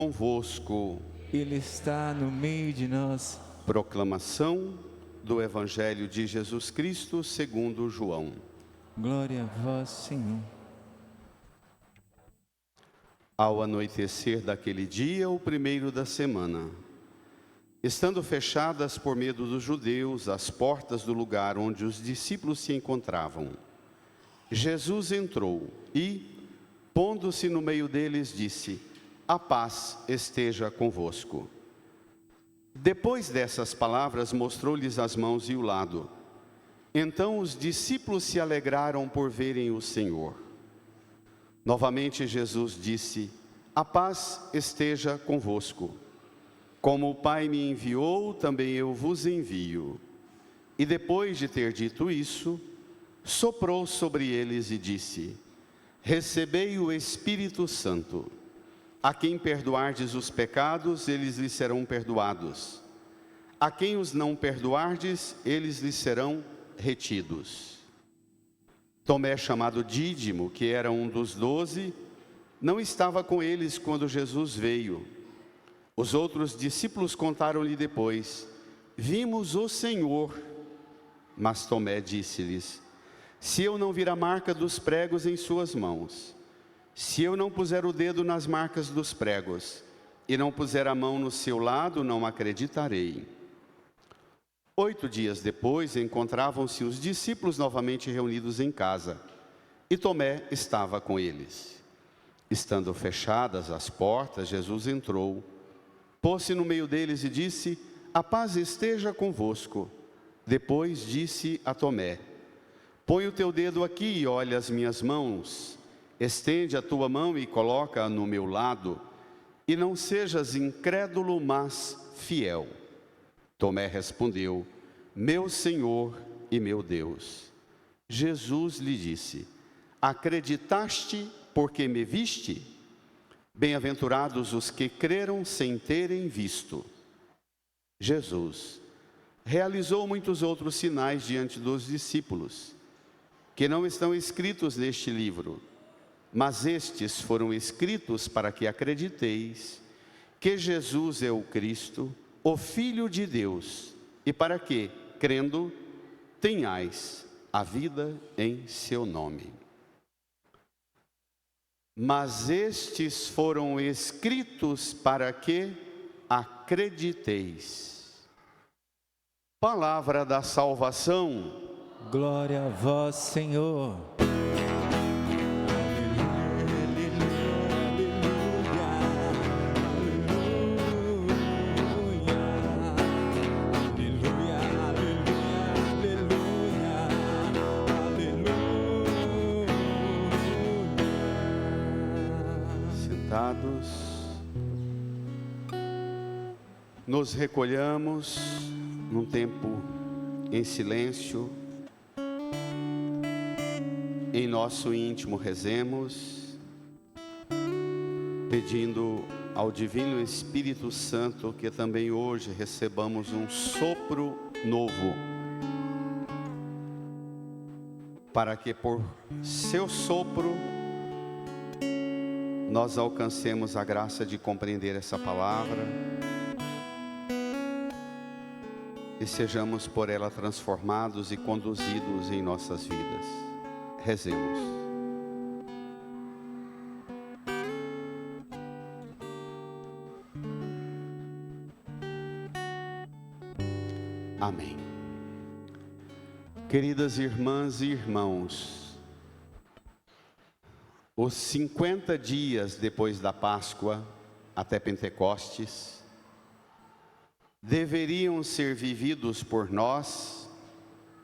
Convosco. Ele está no meio de nós. Proclamação do Evangelho de Jesus Cristo segundo João. Glória a vós, Senhor. Ao anoitecer daquele dia, o primeiro da semana, estando fechadas por medo dos judeus as portas do lugar onde os discípulos se encontravam, Jesus entrou e, pondo-se no meio deles, disse: a paz esteja convosco. Depois dessas palavras, mostrou-lhes as mãos e o lado. Então os discípulos se alegraram por verem o Senhor. Novamente Jesus disse: a paz esteja convosco. Como o Pai me enviou, também eu vos envio. E depois de ter dito isso, soprou sobre eles e disse: recebei o Espírito Santo. A quem perdoardes os pecados, eles lhes serão perdoados. A quem os não perdoardes, eles lhes serão retidos. Tomé, chamado Dídimo, que era um dos 12, não estava com eles quando Jesus veio. Os outros discípulos contaram-lhe depois: vimos o Senhor. Mas Tomé disse-lhes: se eu não vir a marca dos pregos em suas mãos, se eu não puser o dedo nas marcas dos pregos, e não puser a mão no seu lado, não acreditarei. 8 dias depois, encontravam-se os discípulos novamente reunidos em casa, e Tomé estava com eles. Estando fechadas as portas, Jesus entrou, pôs-se no meio deles e disse: a paz esteja convosco. Depois disse a Tomé: põe o teu dedo aqui e olha as minhas mãos. Estende a tua mão e coloca-a no meu lado, e não sejas incrédulo, mas fiel. Tomé respondeu: meu Senhor e meu Deus. Jesus lhe disse: acreditaste porque me viste? Bem-aventurados os que creram sem terem visto. Jesus realizou muitos outros sinais diante dos discípulos, que não estão escritos neste livro. Mas estes foram escritos para que acrediteis que Jesus é o Cristo, o Filho de Deus, e para que, crendo, tenhais a vida em seu nome. Mas estes foram escritos para que acrediteis. Palavra da salvação. Glória a vós, Senhor. Nos recolhamos num tempo em silêncio, em nosso íntimo rezemos, pedindo ao Divino Espírito Santo que também hoje recebamos um sopro novo, para que por seu sopro nós alcancemos a graça de compreender essa palavra e sejamos por ela transformados e conduzidos em nossas vidas. Rezemos. Amém. Queridas irmãs e irmãos, os 50 dias depois da Páscoa até Pentecostes deveriam ser vividos por nós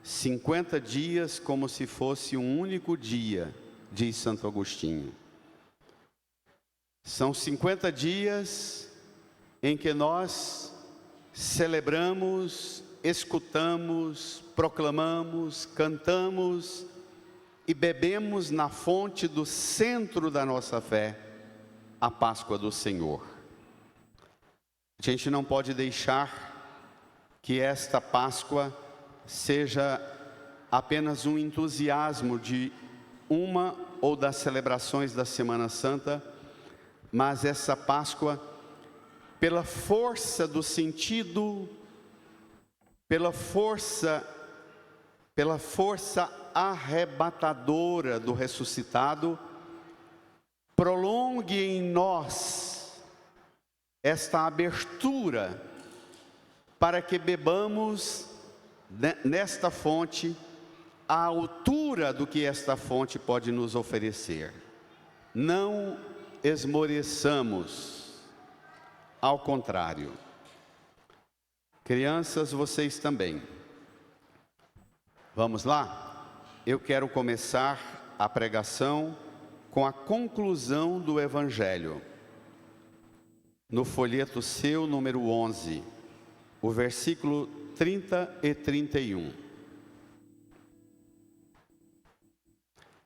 50 dias como se fosse um único dia, diz Santo Agostinho. São 50 dias em que nós celebramos, escutamos, proclamamos, cantamos e bebemos na fonte do centro da nossa fé, a Páscoa do Senhor. A gente não pode deixar que esta Páscoa seja apenas um entusiasmo de uma ou das celebrações da Semana Santa, mas essa Páscoa pela força do sentido, pela força arrebatadora do ressuscitado, prolongue em nós esta abertura para que bebamos nesta fonte à altura do que esta fonte pode nos oferecer. Não esmoreçamos, ao contrário. Crianças, vocês também. Vamos lá? Eu quero começar a pregação com a conclusão do Evangelho. No folheto seu, número 11, o versículo 30 e 31.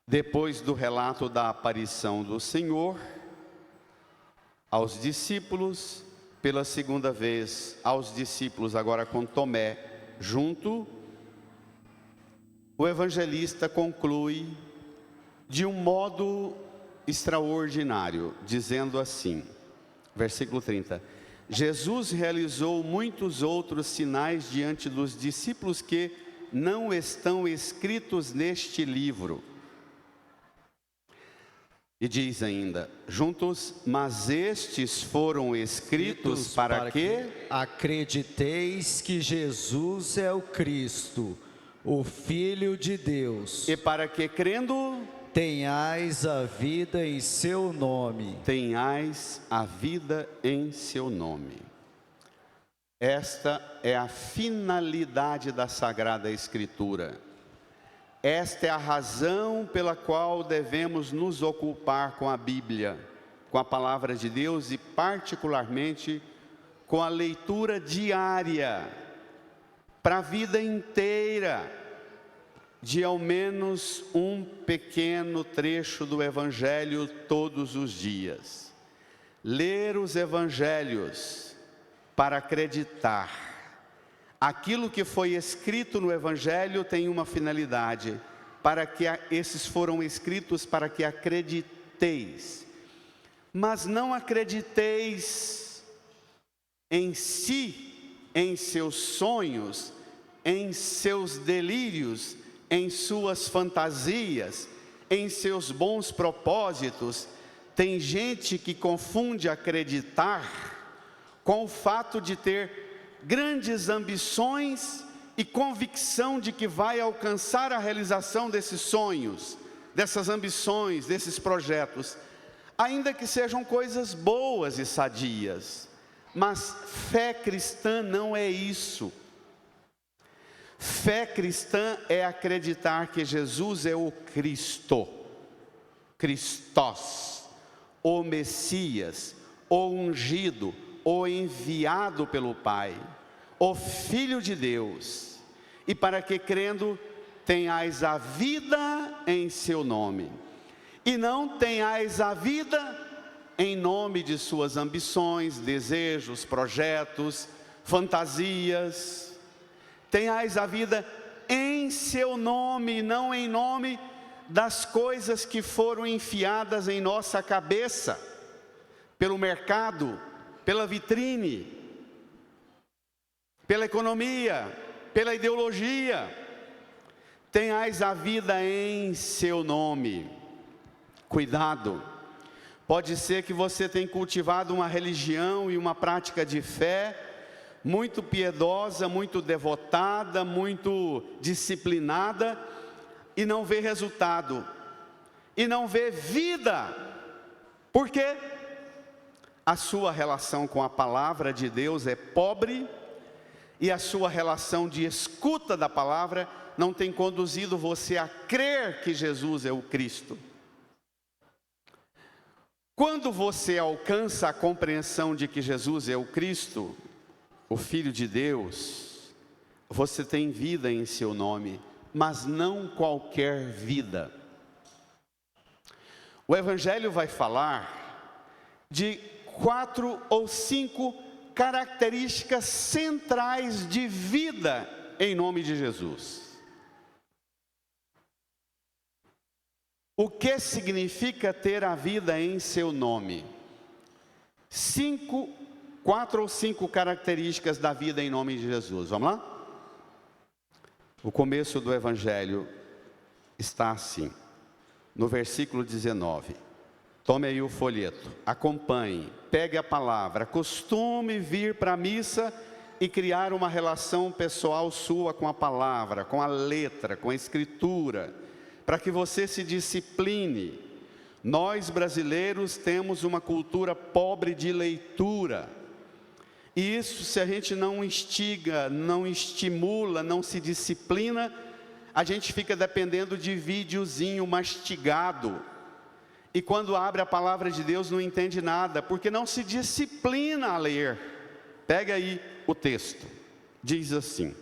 Depois do relato da aparição do Senhor aos discípulos, pela segunda vez aos discípulos, agora com Tomé junto, o evangelista conclui de um modo extraordinário, dizendo assim, versículo 30: Jesus realizou muitos outros sinais diante dos discípulos que não estão escritos neste livro. E diz ainda, juntos, mas estes foram escritos para que acrediteis que Jesus é o Cristo, o Filho de Deus, e para que, crendo, tenhais a vida em seu nome. Tenhais a vida em seu nome. Esta é a finalidade da Sagrada Escritura. Esta é a razão pela qual devemos nos ocupar com a Bíblia, com a Palavra de Deus e particularmente com a leitura diária, para a vida inteira, de ao menos um pequeno trecho do Evangelho todos os dias. Ler os Evangelhos para acreditar. Aquilo que foi escrito no Evangelho tem uma finalidade, para que esses foram escritos para que acrediteis. Mas não acrediteis em si, em seus sonhos, em seus delírios, em suas fantasias, em seus bons propósitos. Tem gente que confunde acreditar com o fato de ter grandes ambições e convicção de que vai alcançar a realização desses sonhos, dessas ambições, desses projetos, ainda que sejam coisas boas e sadias. Mas fé cristã não é isso. Fé cristã é acreditar que Jesus é o Cristo, Christos, o Messias, o ungido, o enviado pelo Pai, o Filho de Deus, e para que, crendo, tenhais a vida em seu nome, e não tenhais a vida em nome de suas ambições, desejos, projetos, fantasias. Tenhais a vida em seu nome, não em nome das coisas que foram enfiadas em nossa cabeça, pelo mercado, pela vitrine, pela economia, pela ideologia. Tenhais a vida em seu nome. Cuidado, pode ser que você tenha cultivado uma religião e uma prática de fé muito piedosa, muito devotada, muito disciplinada, e não vê resultado, e não vê vida. Por quê? A sua relação com a palavra de Deus é pobre, e a sua relação de escuta da palavra não tem conduzido você a crer que Jesus é o Cristo. Quando você alcança a compreensão de que Jesus é o Cristo, o Filho de Deus, você tem vida em seu nome, mas não qualquer vida. O Evangelho vai falar de 4 ou 5 características centrais de vida em nome de Jesus. O que significa ter a vida em seu nome? 5 4 ou 5 características da vida em nome de Jesus. Vamos lá? O começo do Evangelho está assim, no versículo 19. Tome aí o folheto, acompanhe, pegue a palavra, costume vir para a missa e criar uma relação pessoal sua com a palavra, com a letra, com a escritura, para que você se discipline. Nós brasileiros temos uma cultura pobre de leitura, e isso, se a gente não instiga, não estimula, não se disciplina, a gente fica dependendo de videozinho mastigado, e quando abre a palavra de Deus não entende nada, porque não se disciplina a ler. Pega aí o texto, diz assim: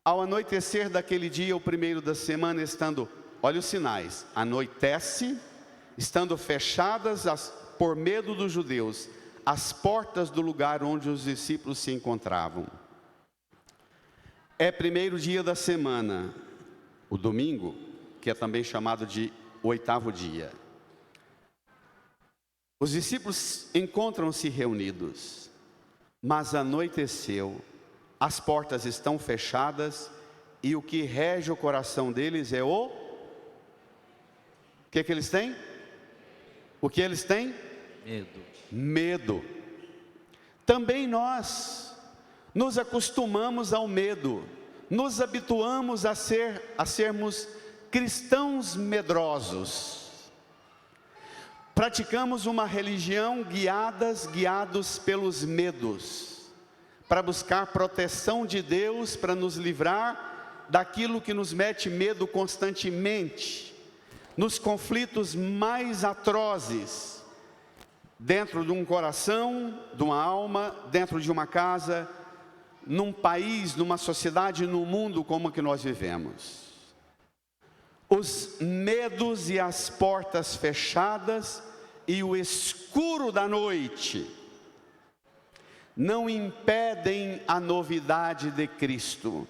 ao anoitecer daquele dia, o primeiro da semana, estando, olha os sinais, anoitece, estando fechadas por medo dos judeus, as portas do lugar onde os discípulos se encontravam. É primeiro dia da semana, o domingo, que é também chamado de 8º dia. Os discípulos encontram-se reunidos, mas anoiteceu, as portas estão fechadas, e o que rege o coração deles é o que eles têm? O que eles têm? Medo. Também nós nos acostumamos ao medo, nos habituamos a sermos cristãos medrosos. Praticamos uma religião guiados pelos medos, para buscar proteção de Deus, para nos livrar daquilo que nos mete medo constantemente, nos conflitos mais atrozes, dentro de um coração, de uma alma, dentro de uma casa, num país, numa sociedade, num mundo como o que nós vivemos. Os medos e as portas fechadas e o escuro da noite não impedem a novidade de Cristo.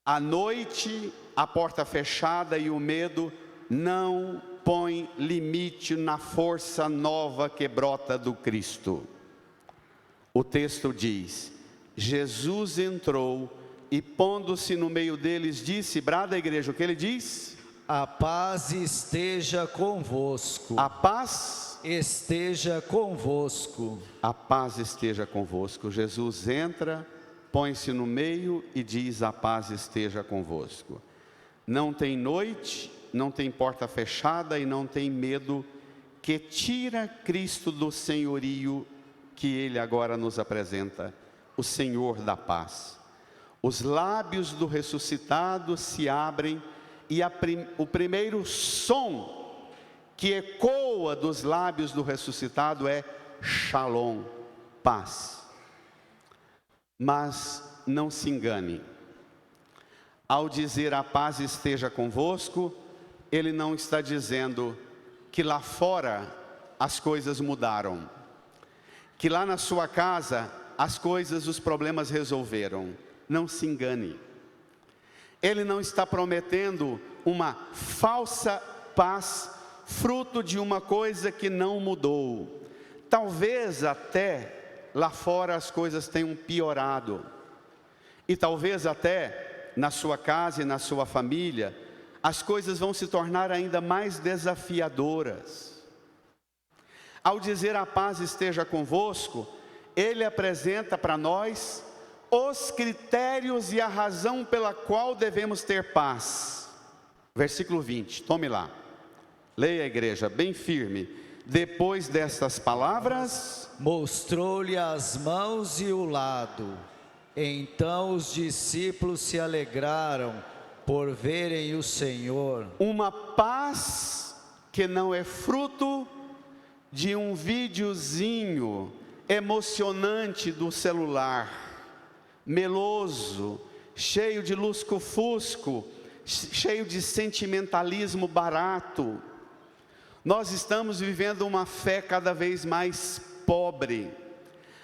A noite, a porta fechada e o medo não põe limite na força nova que brota do Cristo. O texto diz: Jesus entrou e, pondo-se no meio deles, disse, brada a igreja, o que ele diz? A paz esteja convosco. A paz esteja convosco. A paz esteja convosco. Jesus entra, põe-se no meio e diz: a paz esteja convosco. Não tem noite, não tem porta fechada e não tem medo que tira Cristo do senhorio que Ele agora nos apresenta, o Senhor da paz. Os lábios do ressuscitado se abrem e o primeiro som que ecoa dos lábios do ressuscitado é Shalom, paz. Mas não se engane, ao dizer a paz esteja convosco, ele não está dizendo que lá fora as coisas mudaram, que lá na sua casa as coisas, os problemas resolveram. Não se engane, ele não está prometendo uma falsa paz, fruto de uma coisa que não mudou. Talvez até lá fora as coisas tenham piorado, e talvez até na sua casa e na sua família as coisas vão se tornar ainda mais desafiadoras. Ao dizer a paz esteja convosco, ele apresenta para nós os critérios e a razão pela qual devemos ter paz. Versículo 20, tome lá, leia a igreja bem firme. Depois destas palavras, mostrou-lhe as mãos e o lado. Então os discípulos se alegraram por verem o Senhor. Uma paz que não é fruto de um videozinho emocionante do celular, meloso, cheio de lusco-fusco, cheio de sentimentalismo barato. Nós estamos vivendo uma fé cada vez mais pobre.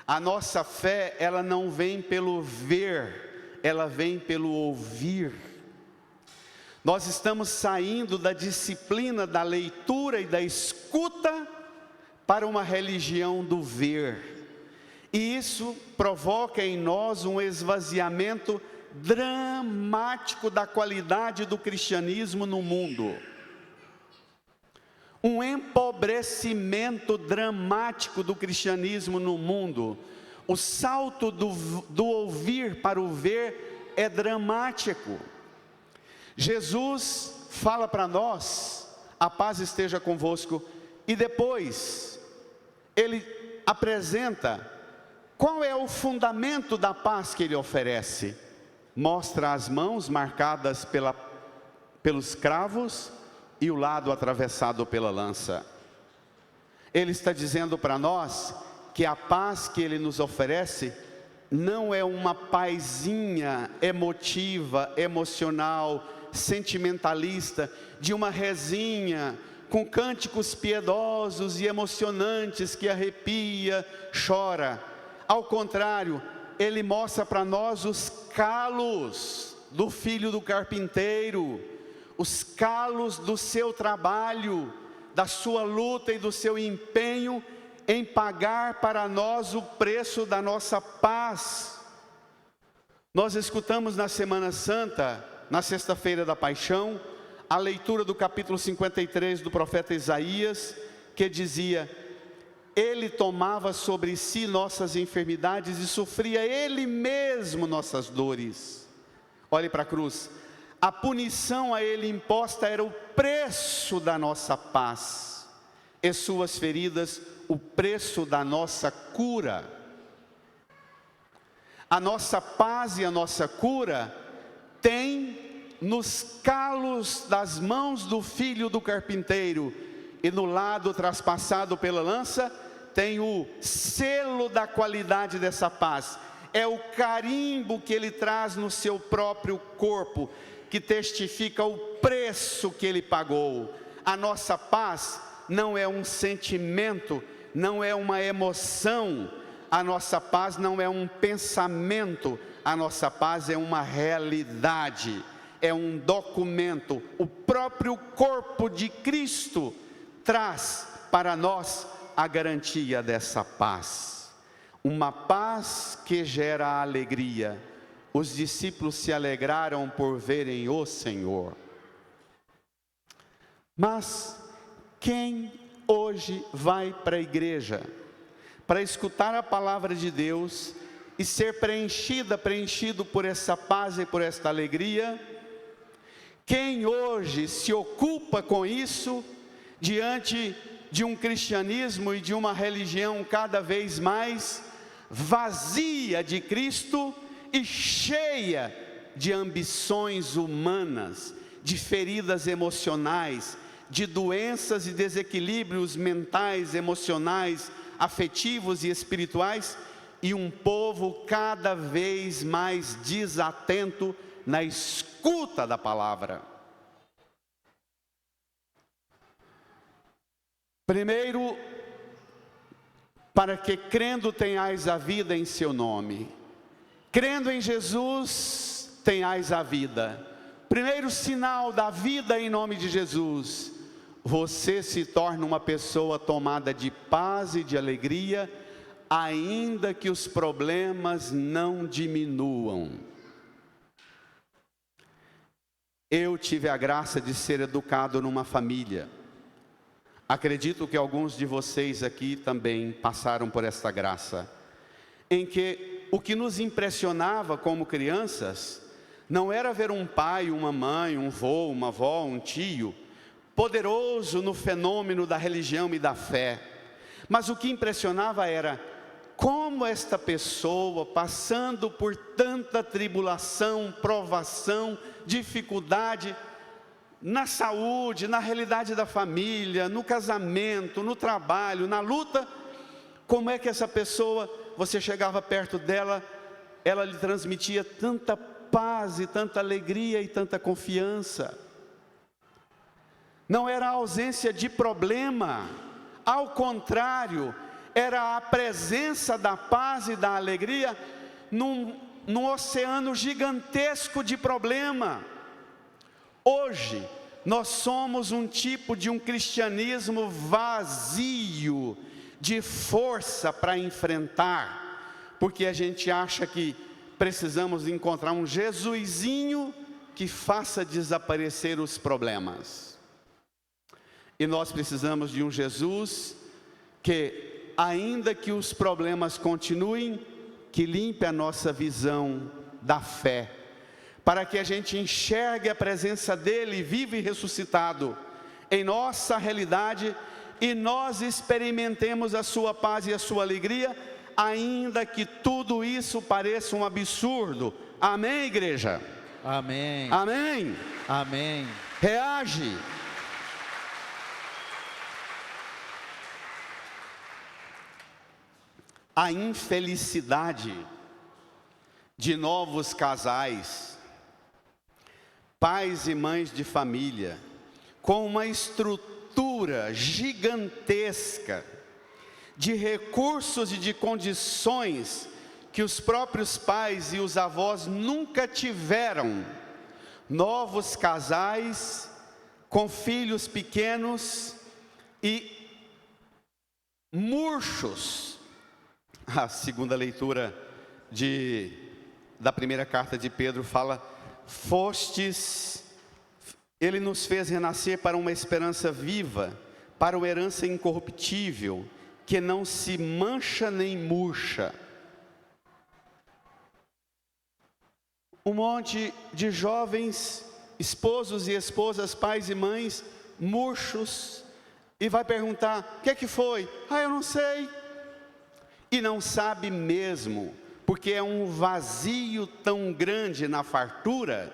A nossa fé, ela não vem pelo ver, ela vem pelo ouvir. Nós estamos saindo da disciplina da leitura e da escuta para uma religião do ver. E isso provoca em nós um esvaziamento dramático da qualidade do cristianismo no mundo. Um empobrecimento dramático do cristianismo no mundo. O salto do ouvir para o ver é dramático. Jesus fala para nós: a paz esteja convosco, e depois ele apresenta qual é o fundamento da paz que ele oferece. Mostra as mãos marcadas pelos cravos e o lado atravessado pela lança. Ele está dizendo para nós que a paz que ele nos oferece não é uma pazinha emotiva, emocional, sentimentalista, de uma rezinha com cânticos piedosos e emocionantes que arrepia, chora. Ao contrário, ele mostra para nós os calos do filho do carpinteiro, os calos do seu trabalho, da sua luta e do seu empenho em pagar para nós o preço da nossa paz. Nós escutamos na Semana Santa, na sexta-feira da Paixão, a leitura do capítulo 53 do profeta Isaías, que dizia: ele tomava sobre si nossas enfermidades e sofria ele mesmo nossas dores. Olhe para a cruz. A punição a ele imposta era o preço da nossa paz, e suas feridas o preço da nossa cura. A nossa paz e a nossa cura tem nos calos das mãos do filho do carpinteiro, e no lado traspassado pela lança tem o selo da qualidade dessa paz. É o carimbo que ele traz no seu próprio corpo, que testifica o preço que ele pagou. A nossa paz não é um sentimento, não é uma emoção, a nossa paz não é um pensamento, a nossa paz é uma realidade, é um documento. O próprio corpo de Cristo traz para nós a garantia dessa paz, uma paz que gera alegria. Os discípulos se alegraram por verem o Senhor. Mas quem hoje vai para a igreja para escutar a palavra de Deus e ser preenchido por essa paz e por esta alegria? Quem hoje se ocupa com isso diante de um cristianismo e de uma religião cada vez mais vazia de Cristo e cheia de ambições humanas, de feridas emocionais, de doenças e desequilíbrios mentais, emocionais, afetivos e espirituais, e um povo cada vez mais desatento na escuta da palavra? Primeiro, para que crendo tenhais a vida em seu nome. Crendo em Jesus, tenhais a vida. Primeiro sinal da vida em nome de Jesus: você se torna uma pessoa tomada de paz e de alegria, ainda que os problemas não diminuam. Eu tive a graça de ser educado numa família. Acredito que alguns de vocês aqui também passaram por esta graça, em que o que nos impressionava como crianças não era ver um pai, uma mãe, um vô, uma avó, um tio poderoso no fenômeno da religião e da fé, mas o que impressionava era como esta pessoa, passando por tanta tribulação, provação, dificuldade, na saúde, na realidade da família, no casamento, no trabalho, na luta, como é que essa pessoa, você chegava perto dela, ela lhe transmitia tanta paz e tanta alegria e tanta confiança? Não era a ausência de problema, ao contrário, era a presença da paz e da alegria num oceano gigantesco de problema. Hoje, nós somos um tipo de um cristianismo vazio de força para enfrentar, porque a gente acha que precisamos encontrar um Jesusinho que faça desaparecer os problemas. E nós precisamos de um Jesus que, ainda que os problemas continuem, que limpe a nossa visão da fé, para que a gente enxergue a presença dele vivo e ressuscitado em nossa realidade e nós experimentemos a sua paz e a sua alegria, ainda que tudo isso pareça um absurdo. Amém, igreja? Amém. Amém? Amém. Reage. A infelicidade de novos casais, pais e mães de família, com uma estrutura gigantesca de recursos e de condições que os próprios pais e os avós nunca tiveram. Novos casais com filhos pequenos e murchos. A segunda leitura da primeira carta de Pedro fala: ele nos fez renascer para uma esperança viva, para uma herança incorruptível, que não se mancha nem murcha. Um monte de jovens, esposos e esposas, pais e mães, murchos, e vai perguntar: o que foi? Eu não sei. E não sabe mesmo, porque é um vazio tão grande na fartura,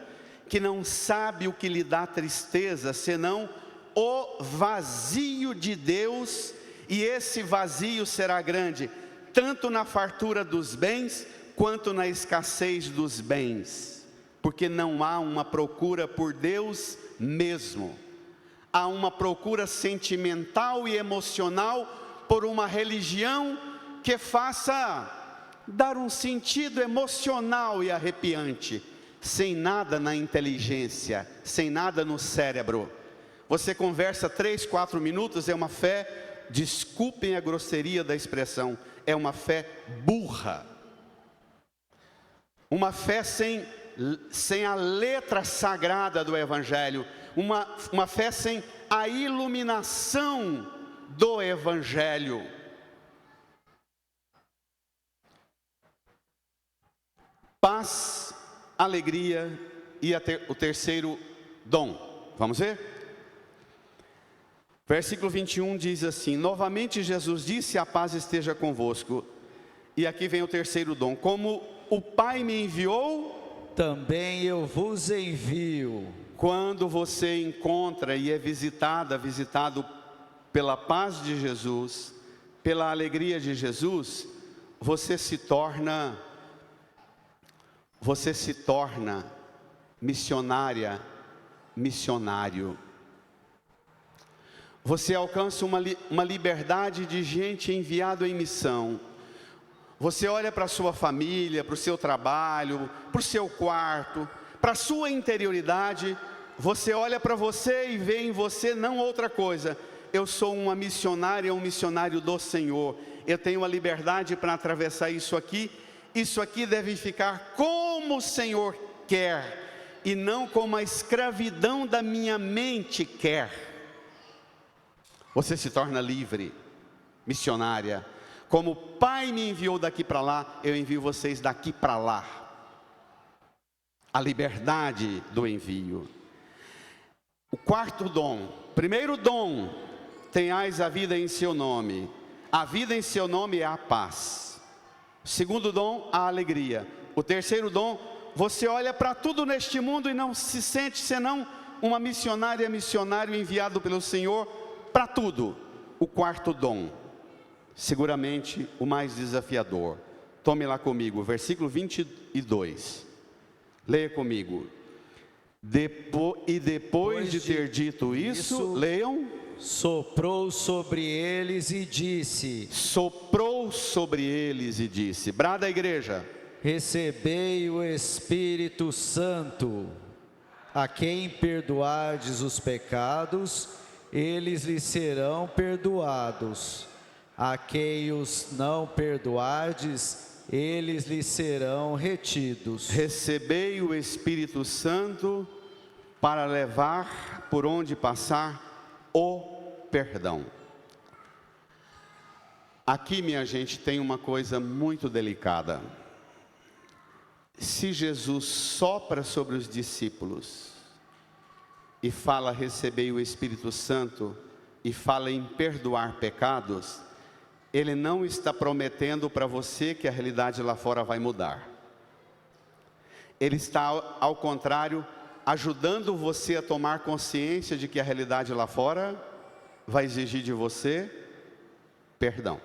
que não sabe o que lhe dá tristeza, senão o vazio de Deus, e esse vazio será grande, tanto na fartura dos bens, quanto na escassez dos bens, porque não há uma procura por Deus mesmo, há uma procura sentimental e emocional por uma religião que faça dar um sentido emocional e arrepiante, sem nada na inteligência, sem nada no cérebro. Você conversa 3, 4 minutos, é uma fé, desculpem a grosseria da expressão, é uma fé burra. Uma fé sem a letra sagrada do Evangelho, uma fé sem a iluminação do Evangelho. Paz, alegria e o terceiro dom. Vamos ver? Versículo 21 diz assim: novamente Jesus disse: a paz esteja convosco. E aqui vem o terceiro dom: como o Pai me enviou, também eu vos envio. Quando você encontra e é visitado pela paz de Jesus, pela alegria de Jesus, você se torna missionária, missionário. Você alcança uma liberdade de gente enviado em missão. Você olha para a sua família, para o seu trabalho, para o seu quarto, para a sua interioridade. Você olha para você e vê em você não outra coisa: eu sou uma missionária, um missionário do Senhor. Eu tenho a liberdade para atravessar isso aqui. Isso aqui deve ficar como o Senhor quer, e não como a escravidão da minha mente quer. Você se torna livre, missionária. Como o Pai me enviou daqui para lá, eu envio vocês daqui para lá. A liberdade do envio. O quarto dom, primeiro dom: tenhais a vida em seu nome. A vida em seu nome é a paz. Segundo dom, a alegria. O terceiro dom: você olha para tudo neste mundo e não se sente senão uma missionária, missionário enviado pelo Senhor para tudo. O quarto dom, seguramente o mais desafiador. Tome lá comigo, versículo 22. Leia comigo. Depois de ter dito isso, leiam. Soprou sobre eles e disse. Soprou sobre eles e disse. Brada a igreja. Recebei o Espírito Santo. A quem perdoardes os pecados, eles lhes serão perdoados. A quem os não perdoardes, eles lhe serão retidos. Recebei o Espírito Santo para levar por onde passar o perdão. Aqui, minha gente, tem uma coisa muito delicada. Se Jesus sopra sobre os discípulos e fala recebei o Espírito Santo e fala em perdoar pecados, Ele não está prometendo para você que a realidade lá fora vai mudar. Ele está, ao contrário, ajudando você a tomar consciência de que a realidade lá fora vai exigir de você perdão.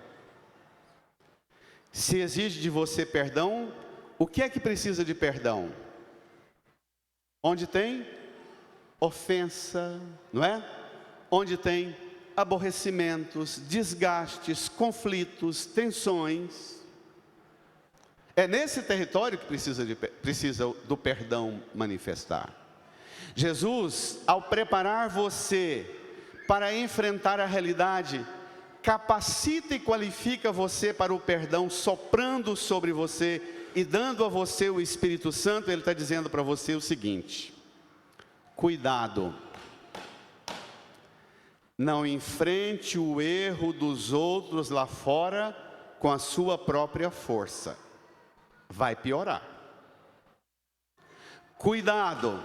Se exige de você perdão, o que é que precisa de perdão? Onde tem ofensa, não é? Onde tem aborrecimentos, desgastes, conflitos, tensões. É nesse território que precisa do perdão manifestar. Jesus, ao preparar você para enfrentar a realidade, capacita e qualifica você para o perdão, soprando sobre você e dando a você o Espírito Santo. Ele está dizendo para você o seguinte: cuidado, não enfrente o erro dos outros lá fora com a sua própria força, vai piorar. Cuidado,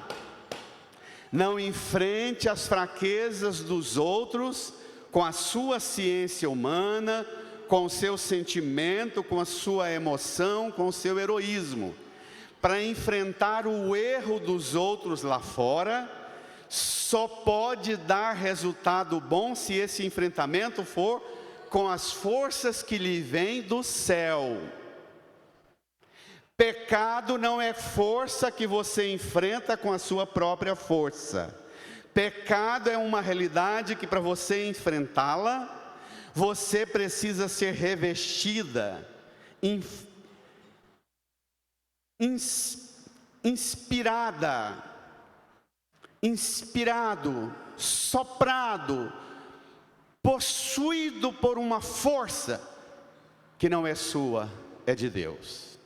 não enfrente as fraquezas dos outros com a sua ciência humana, com o seu sentimento, com a sua emoção, com o seu heroísmo. Para enfrentar o erro dos outros lá fora, só pode dar resultado bom se esse enfrentamento for com as forças que lhe vêm do céu. Pecado não é força que você enfrenta com a sua própria força. Pecado é uma realidade que, para você enfrentá-la, você precisa ser revestida, inspirado, soprado, possuído por uma força que não é sua, é de Deus.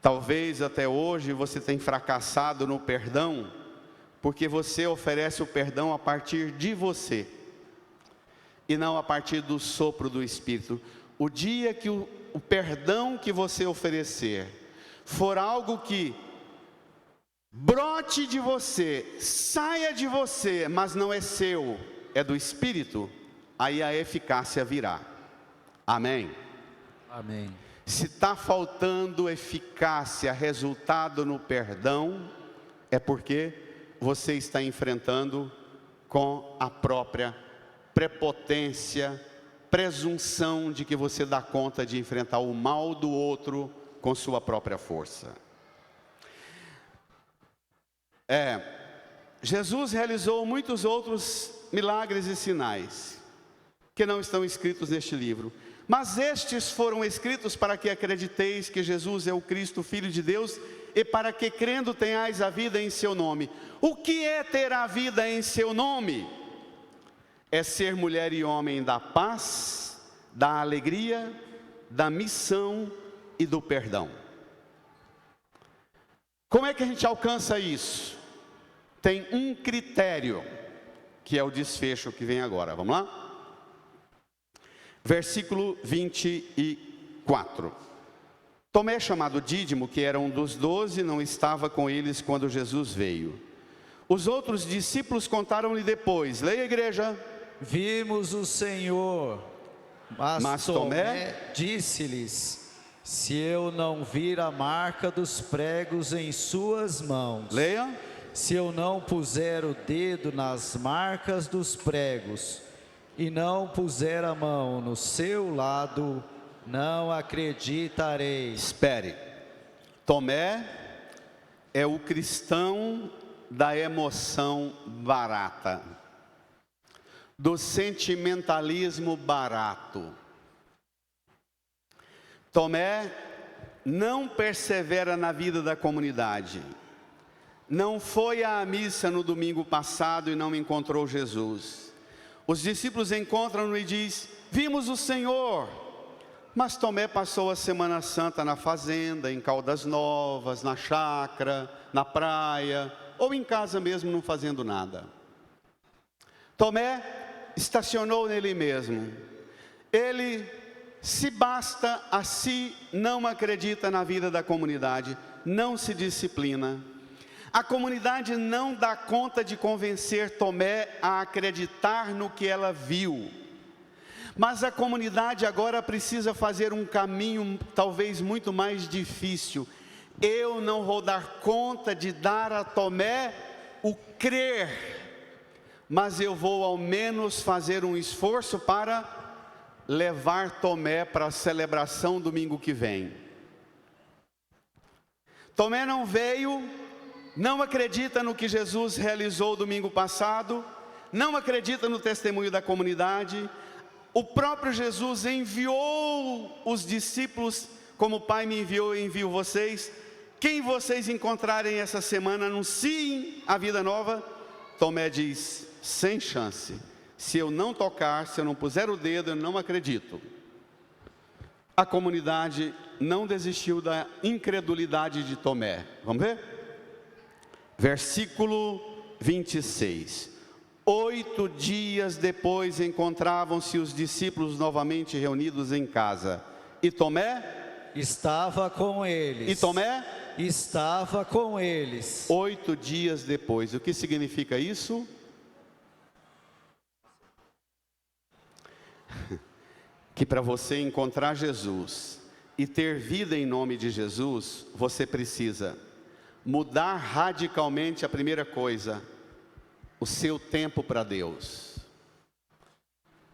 Talvez até hoje você tenha fracassado no perdão, porque você oferece o perdão a partir de você, e não a partir do sopro do Espírito. O dia que o perdão que você oferecer for algo que brote de você, saia de você, mas não é seu, é do Espírito, aí a eficácia virá. Amém? Amém. Se está faltando eficácia, resultado no perdão, é porque você está enfrentando com a própria prepotência, presunção de que você dá conta de enfrentar o mal do outro com sua própria força. Jesus realizou muitos outros milagres e sinais que não estão escritos neste livro, mas estes foram escritos para que acrediteis que Jesus é o Cristo, Filho de Deus, e para que crendo tenhais a vida em seu nome. O que é ter a vida em seu nome? É ser mulher e homem da paz, da alegria, da missão e do perdão. Como é que a gente alcança isso? Tem um critério, que é o desfecho que vem agora. Vamos lá? Versículo 24. Tomé, chamado Dídimo, que era um dos 12, não estava com eles quando Jesus veio. Os outros discípulos contaram-lhe depois. Leia, igreja. Vimos o Senhor, mas Tomé disse-lhes: se eu não vir a marca dos pregos em suas mãos, Leia. Se eu não puser o dedo nas marcas dos pregos e não puser a mão no seu lado, não acreditarei. Espere. Tomé é o cristão da emoção barata, do sentimentalismo barato. Tomé não persevera na vida da comunidade. Não foi à missa no domingo passado e não encontrou Jesus. Os discípulos encontram-no e diz: vimos o Senhor. Mas Tomé passou a Semana Santa na fazenda, em Caldas Novas, na chácara, na praia, ou em casa mesmo, não fazendo nada. Tomé estacionou nele mesmo. Ele se basta a si, não acredita na vida da comunidade, não se disciplina. A comunidade não dá conta de convencer Tomé a acreditar no que ela viu. Mas a comunidade agora precisa fazer um caminho talvez muito mais difícil. Eu não vou dar conta de dar a Tomé o crer, mas eu vou ao menos fazer um esforço para levar Tomé para a celebração domingo que vem. Tomé não veio, não acredita no que Jesus realizou domingo passado, não acredita no testemunho da comunidade. O próprio Jesus enviou os discípulos, como o Pai me enviou, eu envio vocês. Quem vocês encontrarem essa semana, anunciem a vida nova. Tomé diz, sem chance. Se eu não tocar, se eu não puser o dedo, eu não acredito. A comunidade não desistiu da incredulidade de Tomé. Vamos ver? Versículo 26. 8 dias depois encontravam-se os discípulos novamente reunidos em casa. E Tomé? Estava com eles. E Tomé? Estava com eles. 8 dias depois. O que significa isso? Que para você encontrar Jesus e ter vida em nome de Jesus, você precisa mudar radicalmente a primeira coisa, o seu tempo para Deus.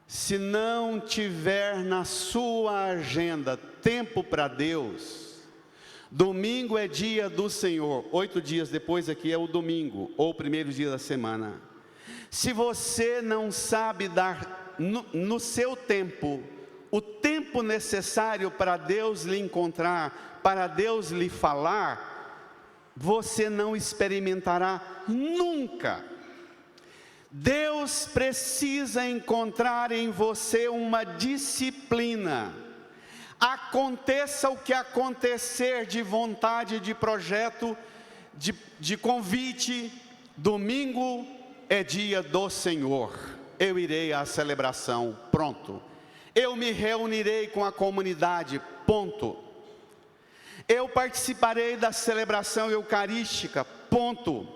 Se não tiver na sua agenda tempo para Deus, domingo é dia do Senhor, 8 dias depois aqui é o domingo, ou o primeiro dia da semana. Se você não sabe dar no seu tempo, o tempo necessário para Deus lhe encontrar, para Deus lhe falar, você não experimentará nunca. Deus precisa encontrar em você uma disciplina. Aconteça o que acontecer de vontade, de projeto, de convite, domingo é dia do Senhor. Eu irei à celebração, pronto. Eu me reunirei com a comunidade, ponto. Eu participarei da celebração eucarística, ponto.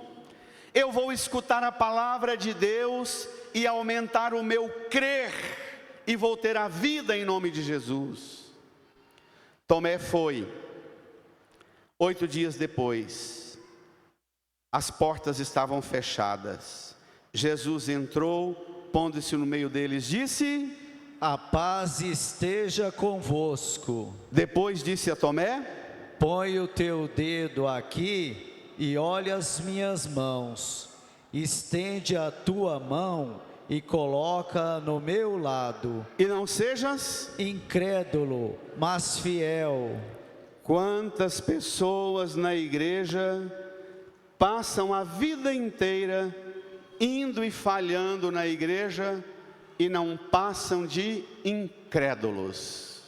Eu vou escutar a palavra de Deus e aumentar o meu crer, e vou ter a vida em nome de Jesus. Tomé foi. 8 dias depois, as portas estavam fechadas. Jesus entrou, pondo-se no meio deles, disse: a paz esteja convosco. Depois disse a Tomé: põe o teu dedo aqui e olha as minhas mãos, estende a tua mão e coloca no meu lado. E não sejas incrédulo, mas fiel. Quantas pessoas na igreja passam a vida inteira indo e falhando na igreja e não passam de incrédulos.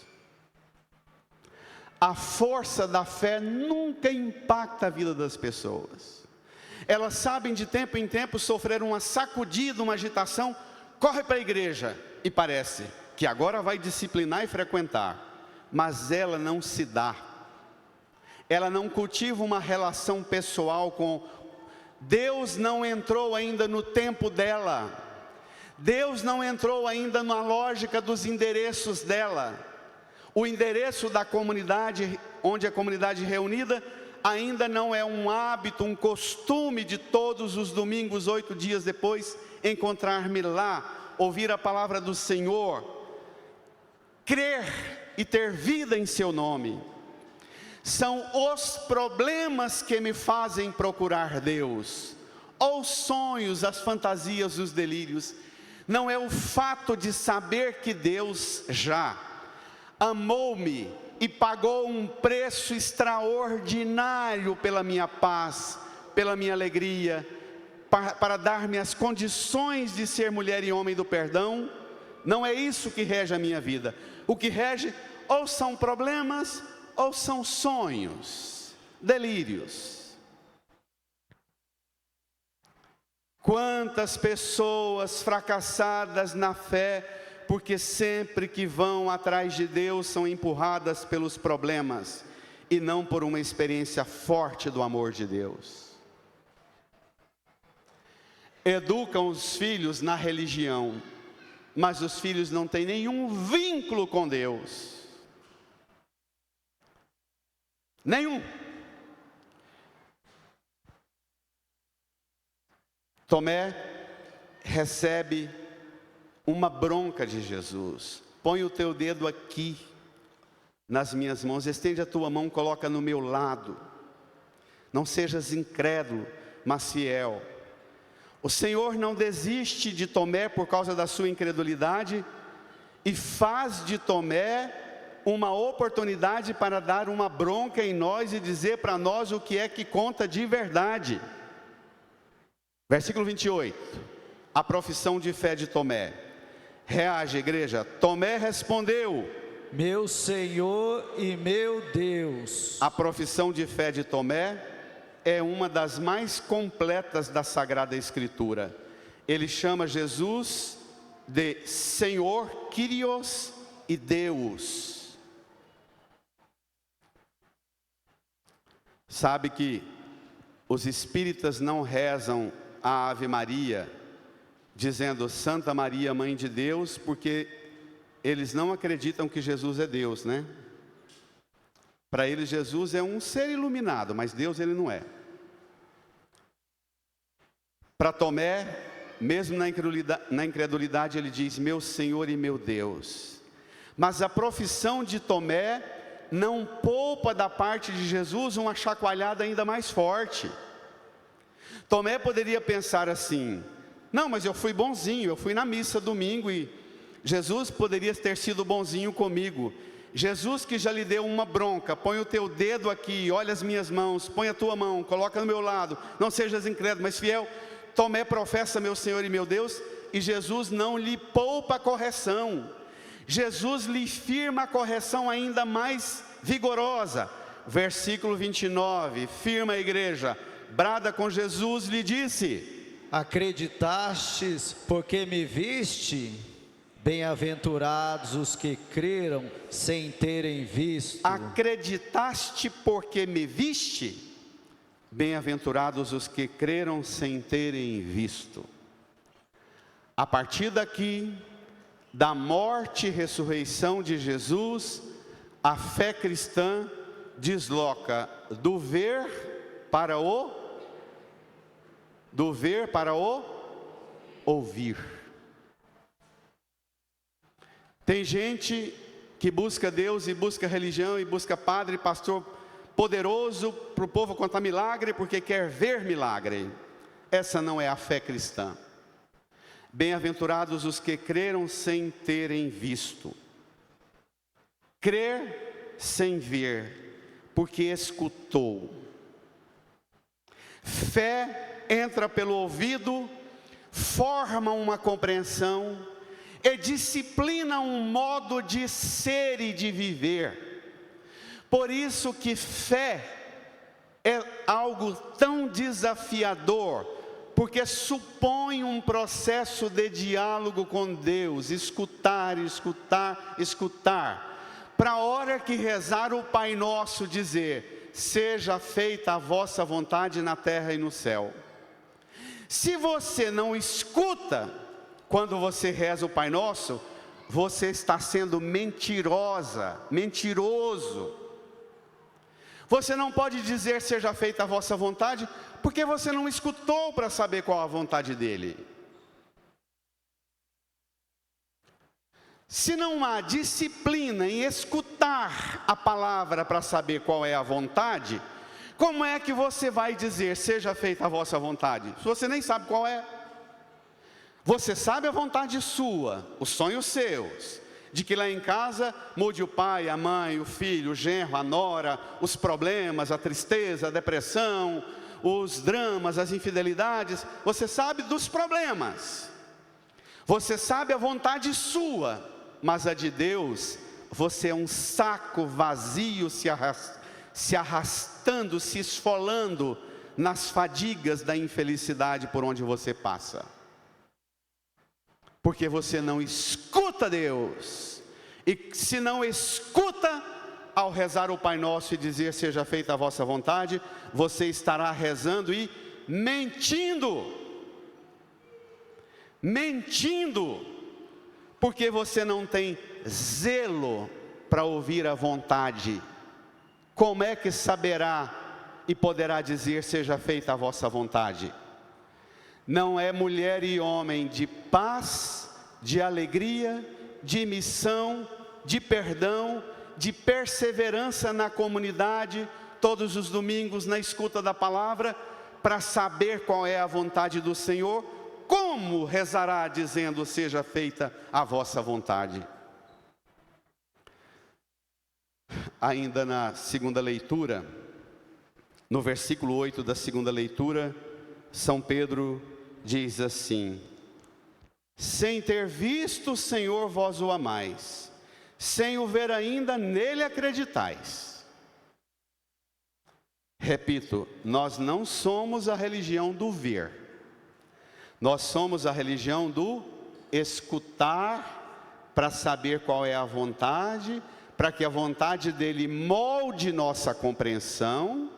A força da fé nunca impacta a vida das pessoas. Elas sabem de tempo em tempo sofrer uma sacudida, uma agitação, corre para a igreja e parece que agora vai disciplinar e frequentar, mas ela não se dá. Ela não cultiva uma relação pessoal com Deus, não entrou ainda no tempo dela. Deus não entrou ainda na lógica dos endereços dela. O endereço da comunidade, onde a comunidade reunida, ainda não é um hábito, um costume de todos os domingos, 8 dias depois, encontrar-me lá, ouvir a palavra do Senhor, crer e ter vida em seu nome. São os problemas que me fazem procurar Deus, ou os sonhos, as fantasias, os delírios. Não é o fato de saber que Deus já amou-me e pagou um preço extraordinário pela minha paz, pela minha alegria, para dar-me as condições de ser mulher e homem do perdão. Não é isso que rege a minha vida. O que rege ou são problemas, ou são sonhos, delírios. Quantas pessoas fracassadas na fé, porque sempre que vão atrás de Deus são empurradas pelos problemas e não por uma experiência forte do amor de Deus. Educam os filhos na religião, mas os filhos não têm nenhum vínculo com Deus. Nenhum. Tomé recebe uma bronca de Jesus. Põe o teu dedo aqui nas minhas mãos, estende a tua mão, coloca no meu lado. Não sejas incrédulo, mas fiel. O Senhor não desiste de Tomé por causa da sua incredulidade e faz de Tomé uma oportunidade para dar uma bronca em nós e dizer para nós o que é que conta de verdade. Versículo 28, a profissão de fé de Tomé. Reage, igreja. Tomé respondeu: meu Senhor e meu Deus. A profissão de fé de Tomé é uma das mais completas da Sagrada Escritura. Ele chama Jesus de Senhor, Kyrios e Deus. Sabe que os espíritas não rezam a Ave Maria dizendo Santa Maria, Mãe de Deus, porque eles não acreditam que Jesus é Deus, né? Para eles Jesus é um ser iluminado, mas Deus ele não é. Para Tomé, mesmo na incredulidade, ele diz meu Senhor e meu Deus. Mas a profissão de Tomé não poupa da parte de Jesus uma chacoalhada ainda mais forte. Tomé poderia pensar assim: não, mas eu fui bonzinho, eu fui na missa domingo e Jesus poderia ter sido bonzinho comigo. Jesus que já lhe deu uma bronca, põe o teu dedo aqui, olha as minhas mãos, põe a tua mão, coloca no meu lado, não sejas incrédulo, mas fiel. Tomé professa meu Senhor e meu Deus, e Jesus não lhe poupa a correção. Jesus lhe firma a correção ainda mais vigorosa. Versículo 29, firma a igreja, brada com Jesus, lhe disse: acreditastes porque me viste? Bem-aventurados os que creram sem terem visto. Acreditaste porque me viste? Bem-aventurados os que creram sem terem visto. A partir daqui, da morte e ressurreição de Jesus, a fé cristã desloca do ver para o ouvir. Tem gente que busca Deus e busca religião e busca padre, pastor poderoso para o povo contar milagre porque quer ver milagre. Essa não é a fé cristã. Bem-aventurados os que creram sem terem visto. Crer sem ver, porque escutou. Fé entra pelo ouvido, forma uma compreensão e disciplina um modo de ser e de viver. Por isso que fé é algo tão desafiador, porque supõe um processo de diálogo com Deus, escutar, para a hora que rezar o Pai Nosso dizer: seja feita a vossa vontade na terra e no céu. Se você não escuta, quando você reza o Pai Nosso, você está sendo mentiroso. Você não pode dizer seja feita a vossa vontade, porque você não escutou para saber qual a vontade dele. Se não há disciplina em escutar a palavra para saber qual é a vontade, como é que você vai dizer seja feita a vossa vontade, se você nem sabe qual é? Você sabe a vontade sua, os sonhos seus, de que lá em casa mude o pai, a mãe, o filho, o genro, a nora, os problemas, a tristeza, a depressão, os dramas, as infidelidades. Você sabe dos problemas, você sabe a vontade sua, mas a de Deus você é um saco vazio se arrastando, se esfolando nas fadigas da infelicidade por onde você passa. Porque você não escuta Deus. E se não escuta, ao rezar o Pai Nosso e dizer seja feita a vossa vontade, você estará rezando e mentindo. Mentindo. Porque você não tem zelo para ouvir a vontade. Como é que saberá e poderá dizer seja feita a vossa vontade? Não é mulher e homem de paz, de alegria, de missão, de perdão, de perseverança na comunidade, todos os domingos na escuta da palavra, para saber qual é a vontade do Senhor. Como rezará dizendo seja feita a vossa vontade? Ainda na segunda leitura, no versículo 8 da segunda leitura, São Pedro diz assim: sem ter visto o Senhor vós o amais, sem o ver ainda nele acreditais. Repito, nós não somos a religião do ver, nós somos a religião do escutar para saber qual é a vontade, para que a vontade dele molde nossa compreensão.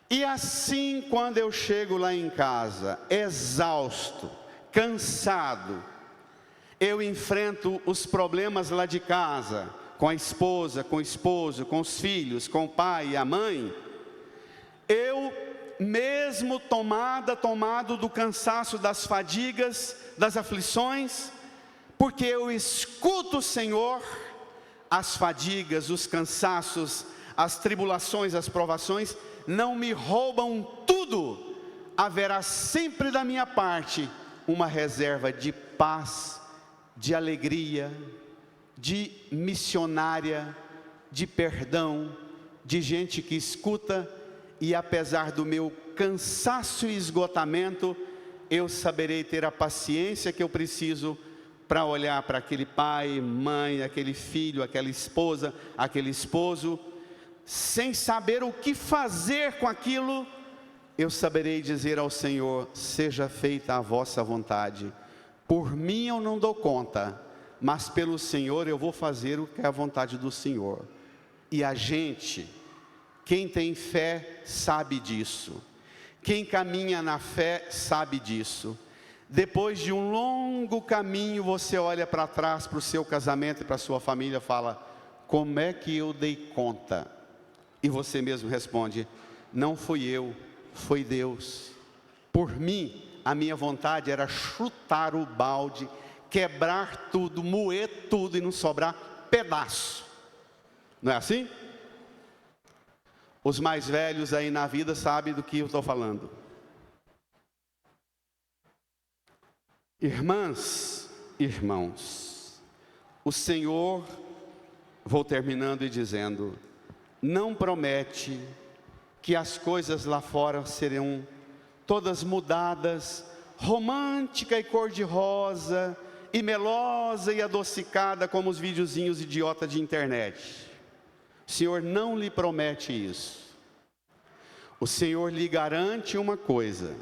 E assim, quando eu chego lá em casa, exausto, cansado, eu enfrento os problemas lá de casa, com a esposa, com o esposo, com os filhos, com o pai e a mãe, eu mesmo tomado do cansaço, das fadigas, das aflições, porque eu escuto o Senhor, as fadigas, os cansaços, as tribulações, as provações, não me roubam tudo. Haverá sempre da minha parte uma reserva de paz, de alegria, de missionária, de perdão, de gente que escuta. E apesar do meu cansaço e esgotamento, eu saberei ter a paciência que eu preciso para olhar para aquele pai, mãe, aquele filho, aquela esposa, aquele esposo, sem saber o que fazer com aquilo, eu saberei dizer ao Senhor, seja feita a vossa vontade. Por mim eu não dou conta, mas pelo Senhor eu vou fazer o que é a vontade do Senhor. E a gente, quem tem fé sabe disso, quem caminha na fé sabe disso. Depois de um longo caminho, você olha para trás para o seu casamento e para a sua família e fala, como é que eu dei conta? E você mesmo responde, não fui eu, foi Deus. Por mim, a minha vontade era chutar o balde, quebrar tudo, moer tudo e não sobrar pedaço. Não é assim? Os mais velhos aí na vida sabem do que eu estou falando. Irmãs, irmãos, o Senhor, vou terminando e dizendo, não promete que as coisas lá fora serão todas mudadas, romântica e cor-de-rosa, e melosa e adocicada como os videozinhos idiota de internet. O Senhor não lhe promete isso. O Senhor lhe garante uma coisa,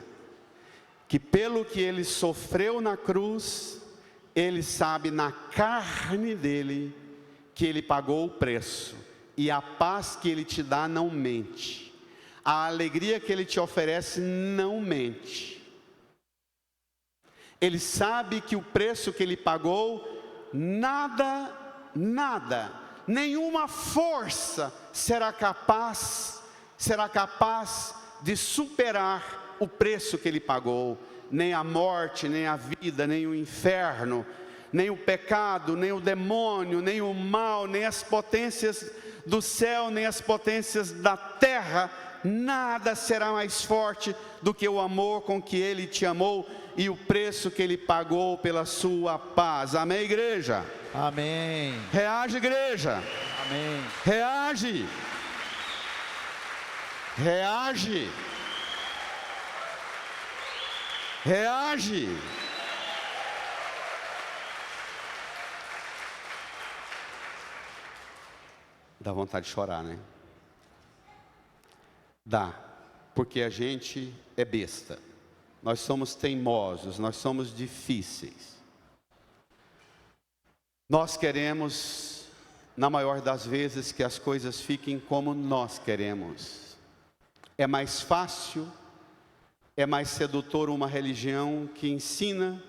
que pelo que Ele sofreu na cruz, Ele sabe na carne dEle, que Ele pagou o preço, e a paz que Ele te dá não mente, a alegria que Ele te oferece não mente. Ele sabe que o preço que Ele pagou, nenhuma força será capaz de superar o preço que Ele pagou, nem a morte, nem a vida, nem o inferno, nem o pecado, nem o demônio, nem o mal, nem as potências do céu, nem as potências da terra, nada será mais forte do que o amor com que Ele te amou e o preço que Ele pagou pela sua paz. Amém, igreja? Amém. Reage, igreja. Amém. Reage. Reage. Reage. Dá vontade de chorar, né? Dá, porque a gente é besta. Nós somos teimosos, nós somos difíceis. Nós queremos, na maior das vezes, que as coisas fiquem como nós queremos. É mais fácil, é mais sedutor uma religião que ensina: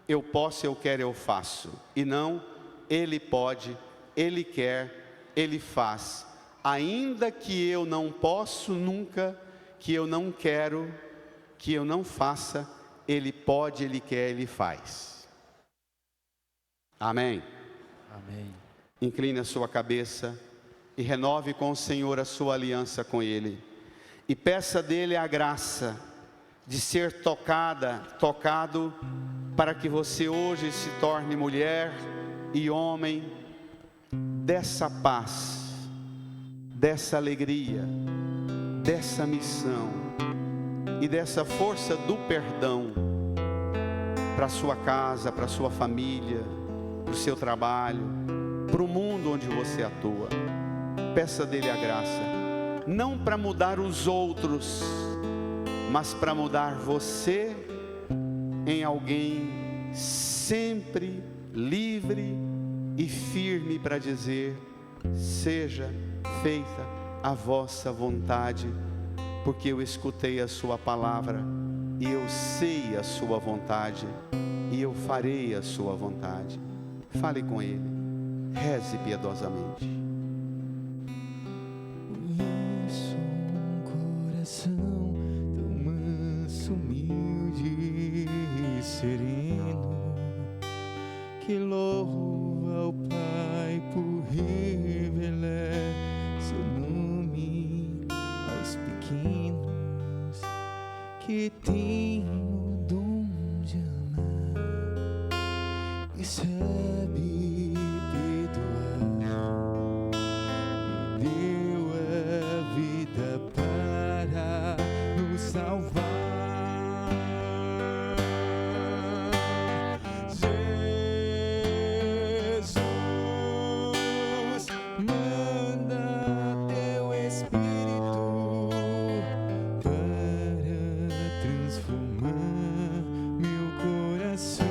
eu posso, eu quero, eu faço. E não, ele pode, ele quer, ele faz. Ainda que eu não posso nunca, que eu não quero, que eu não faça, ele pode, ele quer, ele faz. Amém? Amém. Incline a sua cabeça e renove com o Senhor a sua aliança com Ele. E peça dele a graça de ser tocado, para que você hoje se torne mulher e homem dessa paz, dessa alegria, dessa missão e dessa força do perdão para a sua casa, para a sua família, para o seu trabalho, para o mundo onde você atua. Peça dele a graça, não para mudar os outros, mas para mudar você em alguém sempre livre e firme para dizer: seja feita a vossa vontade, porque eu escutei a sua palavra e eu sei a sua vontade e eu farei a sua vontade. Fale com ele, reze piedosamente. Conheço um coração tão manso, humilde e sereno, que louva ao Pai por revelar seu nome aos pequenos, que tem o dom de amar e sabe perdoar, e deu a vida para nos salvar. Jesus, manda teu Espírito para transformar meu coração.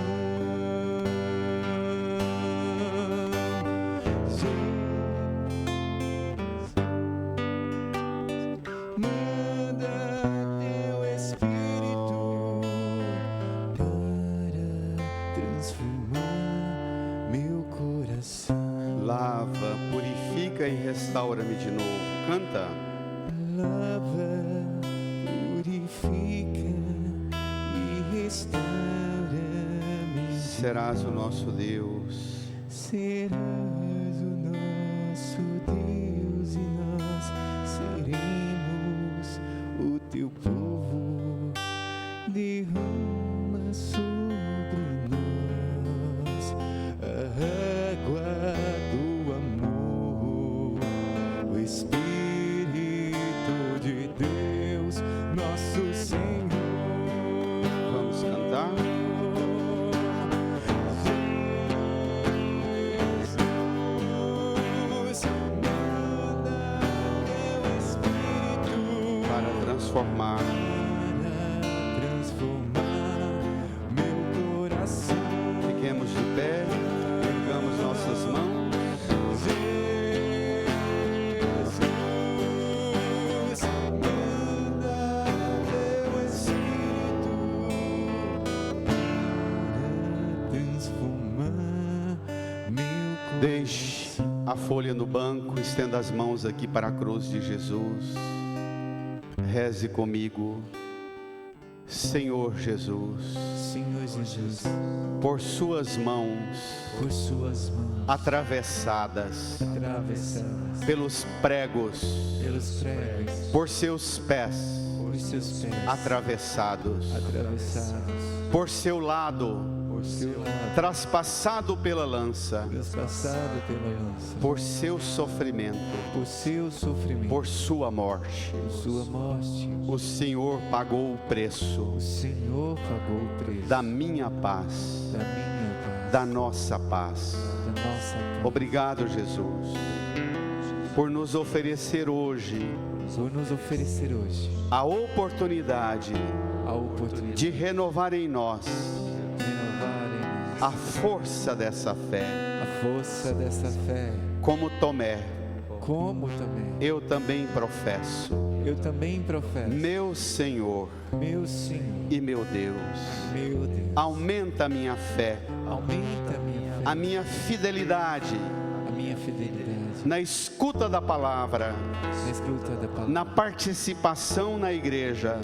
Manda teu Espírito para transformar meu coração. Lava, purifica e restaura-me de novo. Canta. Lava, purifica e restaura-me. Serás o nosso Deus. Serás o nosso Deus e nós seremos o teu povo. Derrama sobre nós a água do amor, o Espírito de Deus, nosso Senhor. Vamos cantar. Para transformar meu coração. Fiquemos de pé, ergamos nossas mãos. Jesus, manda teu Espírito para transformar meu coração. Deixe a folha no banco, estenda as mãos aqui para a cruz de Jesus. Reze comigo. Senhor Jesus, Senhor Jesus, por suas mãos por suas mãos atravessadas pelos pregos, pelos pregos, por seus pés por seus pés atravessados, por seu lado por seu lado, traspassado pela lança, traspassado pela lança, por seu sofrimento, por seu sofrimento, por sua morte. por sua morte. O Senhor pagou o preço O Senhor pagou o preço da minha paz, da minha paz, da nossa paz. da nossa paz. Obrigado, Jesus. por nos oferecer hoje a oportunidade de renovar em nós a força dessa fé. Como Tomé, eu também professo, meu Senhor e meu Deus. Aumenta a minha fé, a minha fidelidade na escuta da palavra, na participação na igreja,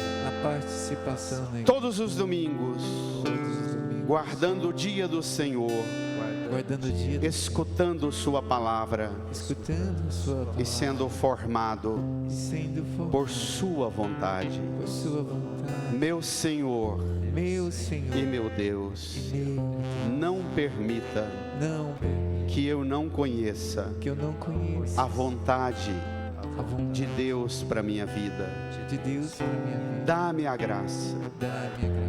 todos os domingos, guardando o dia do Senhor, escutando sua palavra e sendo formado por sua vontade. Meu Senhor e meu Deus, não permita que eu não conheça a vontade de Deus para minha vida. Dá-me a graça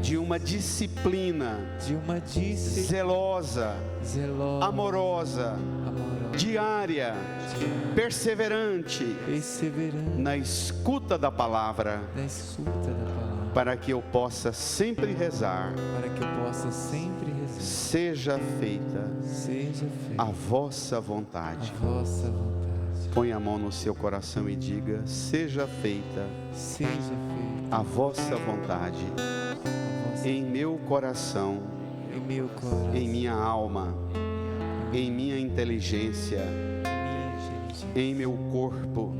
de uma disciplina zelosa, amorosa, diária, perseverante na escuta da palavra, para que eu possa sempre rezar. Seja feita a vossa vontade. Põe a mão no seu coração e diga: seja feita a vossa vontade em meu coração, em minha alma, em minha inteligência, em meu corpo,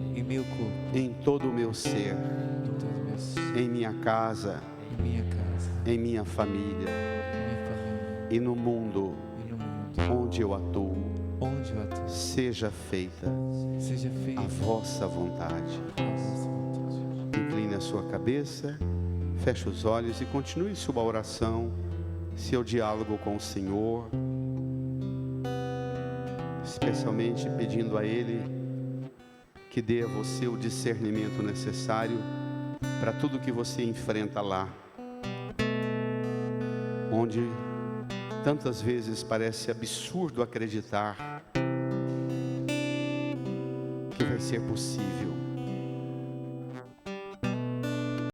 em todo o meu ser, em minha casa, em minha família e no mundo onde eu atuo. Seja feita a vossa vontade. Incline a sua cabeça, feche os olhos e continue sua oração, seu diálogo com o Senhor, especialmente pedindo a Ele que dê a você o discernimento necessário para tudo que você enfrenta lá, onde tantas vezes parece absurdo acreditar que vai ser possível.